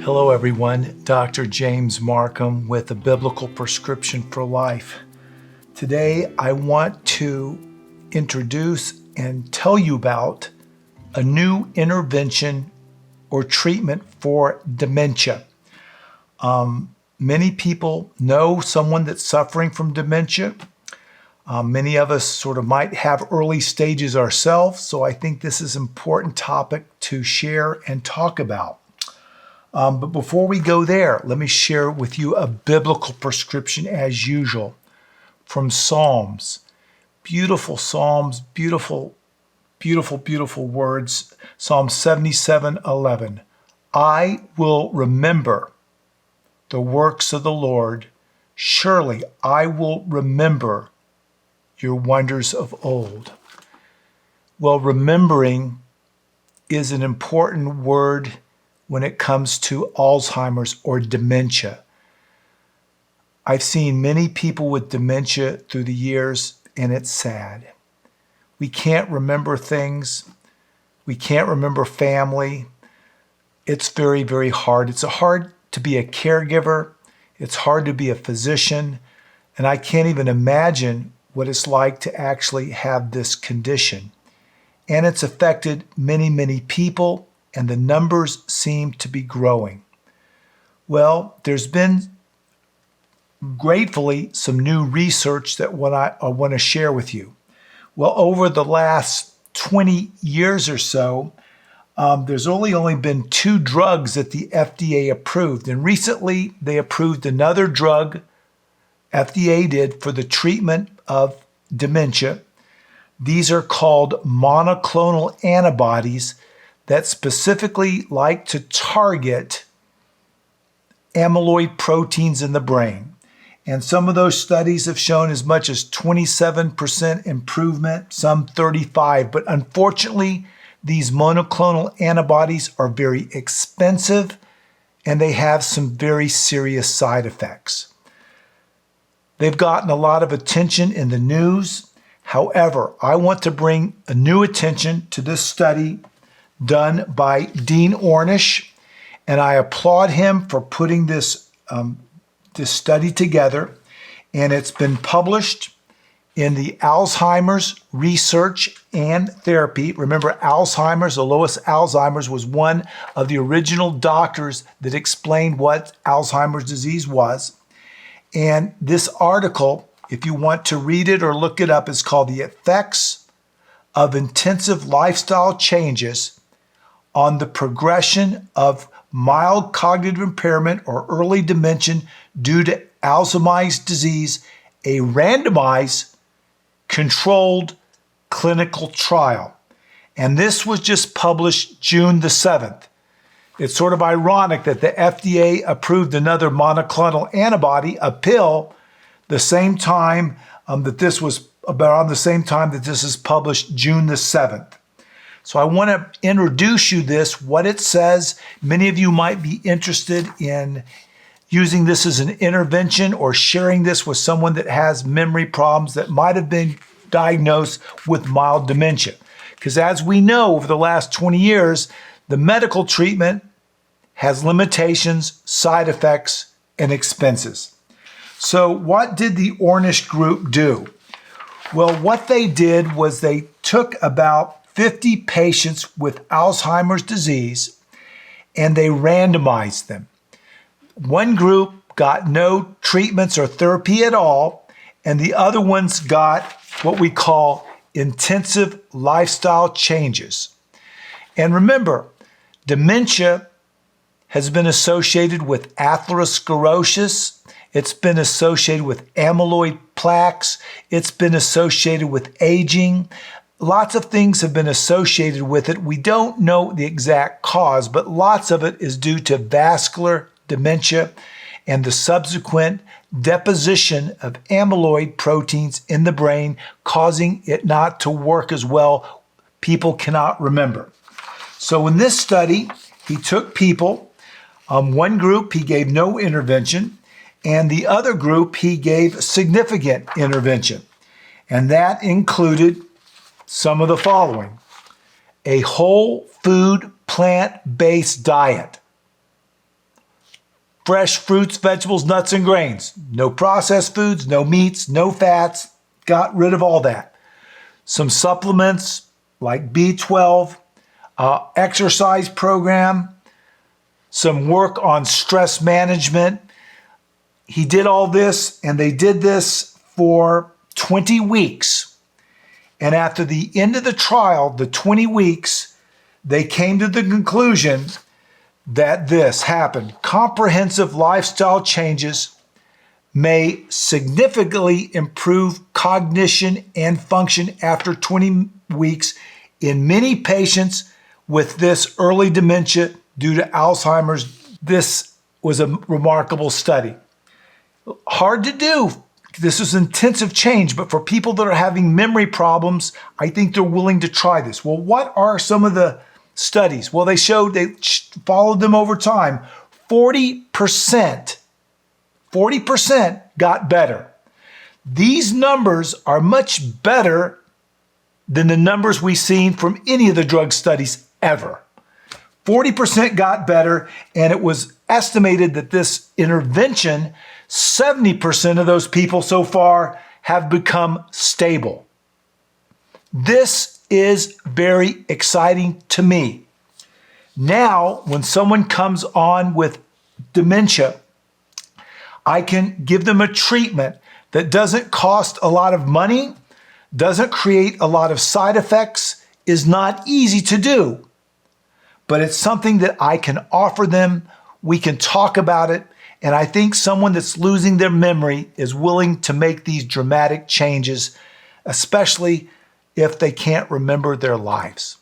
Hello everyone, Dr. James Marcum with a Biblical Prescription for Life. Today I want to introduce and tell you about a new intervention or treatment for dementia. Many people know someone that's suffering from dementia. Many of us sort of might have early stages ourselves, so I think this is an important topic to share and talk about. But before we go there, let me share with you a biblical prescription as usual from Psalms. Beautiful Psalms, beautiful, beautiful, beautiful words. Psalm 77:11. I will remember the works of the Lord. Surely I will remember your wonders of old. Well, remembering is an important word when it comes to Alzheimer's or dementia. I've seen many people with dementia through the years, and it's sad. We can't remember things. We can't remember family. It's very, very hard. It's hard to be a caregiver. It's hard to be a physician. And I can't even imagine what it's like to actually have this condition. And it's affected many, many people, and the numbers seem to be growing. Well, there's been, gratefully, some new research that I want to share with you. Well, over the last 20 years or so, there's only been 2 drugs that the FDA approved. And recently, they approved another drug, FDA did, for the treatment of dementia. These are called monoclonal antibodies that specifically like to target amyloid proteins in the brain. And some of those studies have shown as much as 27% improvement, some 35%. But unfortunately, these monoclonal antibodies are very expensive and they have some very serious side effects. They've gotten a lot of attention in the news. However, I want to bring a new attention to this study done by Dean Ornish, and I applaud him for putting this study together. And it's been published in the Alzheimer's Research and Therapy. Remember, Alzheimer's, Alois Alzheimer's, was one of the original doctors that explained what Alzheimer's disease was. And this article, if you want to read it or look it up, is called The Effects of Intensive Lifestyle Changes on the Progression of Mild Cognitive Impairment or Early Dementia Due to Alzheimer's Disease, a randomized, controlled clinical trial. And this was just published June the 7th. It's sort of ironic that the FDA approved another monoclonal antibody, a pill, the same time that this was, about the same time that this is published, June the 7th. So I want to introduce you this, what it says. Many of you might be interested in using this as an intervention or sharing this with someone that has memory problems that might have been diagnosed with mild dementia. Because as we know, over the last 20 years, the medical treatment has limitations, side effects, and expenses. So what did the Ornish group do? Well, what they did was they took about 50 patients with Alzheimer's disease and they randomized them. One group got no treatments or therapy at all, and the other ones got what we call intensive lifestyle changes. And remember, dementia has been associated with atherosclerosis. It's been associated with amyloid plaques. It's been associated with aging. Lots of things have been associated with it. We don't know the exact cause, but lots of it is due to vascular dementia and the subsequent deposition of amyloid proteins in the brain, causing it not to work as well. People cannot remember. So in this study, he took people, one group he gave no intervention, and the other group he gave significant intervention. And that included some of the following: a whole food, plant-based diet, fresh fruits, vegetables, nuts, and grains. No processed foods, no meats, no fats. Got rid of all that. Some supplements like B12, exercise program, some work on stress management. He did all this, and they did this for 20 weeks. And after the end of the trial, the 20 weeks, they came to the conclusion that this happened. Comprehensive lifestyle changes may significantly improve cognition and function after 20 weeks in many patients with this early dementia due to Alzheimer's. This was a remarkable study. Hard to do. This is intensive change, but for people that are having memory problems, I think they're willing to try this. Well, what are some of the studies? Well, they followed them over time. 40% got better. These numbers are much better than the numbers we've seen from any of the drug studies ever. 40% got better, and it was estimated that this intervention, 70% of those people so far have become stable. This is very exciting to me. Now, when someone comes on with dementia, I can give them a treatment that doesn't cost a lot of money, doesn't create a lot of side effects, is not easy to do. But it's something that I can offer them. We can talk about it. And I think someone that's losing their memory is willing to make these dramatic changes, especially if they can't remember their lives.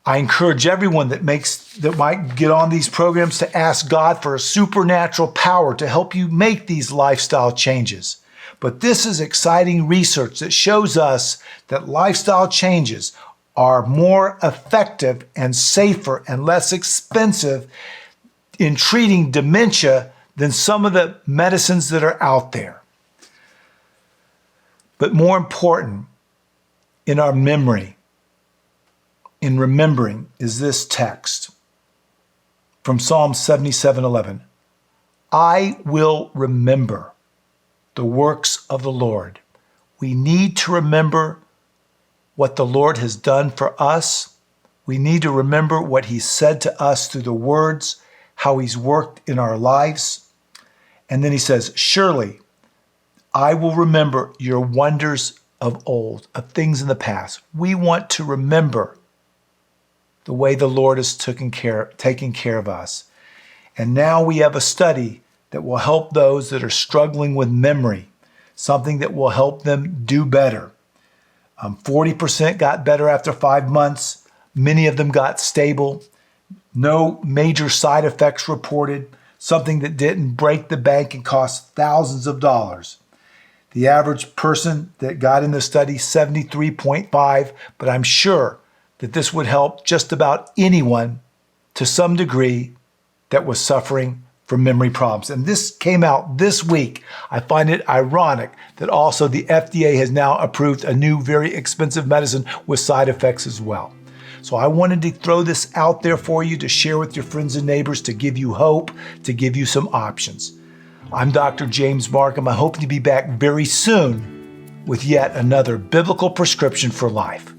I encourage everyone that might get on these programs to ask God for a supernatural power to help you make these lifestyle changes. But this is exciting research that shows us that lifestyle changes are more effective and safer and less expensive in treating dementia than some of the medicines that are out there. But more important, in our memory, in remembering, is this text from Psalm 77:11. I will remember the works of the Lord. We need to remember what the Lord has done for us. We need to remember what He said to us through the words, how He's worked in our lives. And then He says, surely I will remember your wonders of old, of things in the past. We want to remember the way the Lord has taken care of us. And now we have a study that will help those that are struggling with memory, something that will help them do better. 40% got better after 5 months. Many of them got stable. No major side effects reported, something that didn't break the bank and cost thousands of dollars. The average person that got in the study, 73.5, but I'm sure that this would help just about anyone to some degree that was suffering from memory problems. And this came out this week. I find it ironic that also the FDA has now approved a new, very expensive medicine with side effects as well. So I wanted to throw this out there for you to share with your friends and neighbors, to give you hope, to give you some options. I'm Dr. James Marcum. I hope to be back very soon with yet another biblical prescription for life.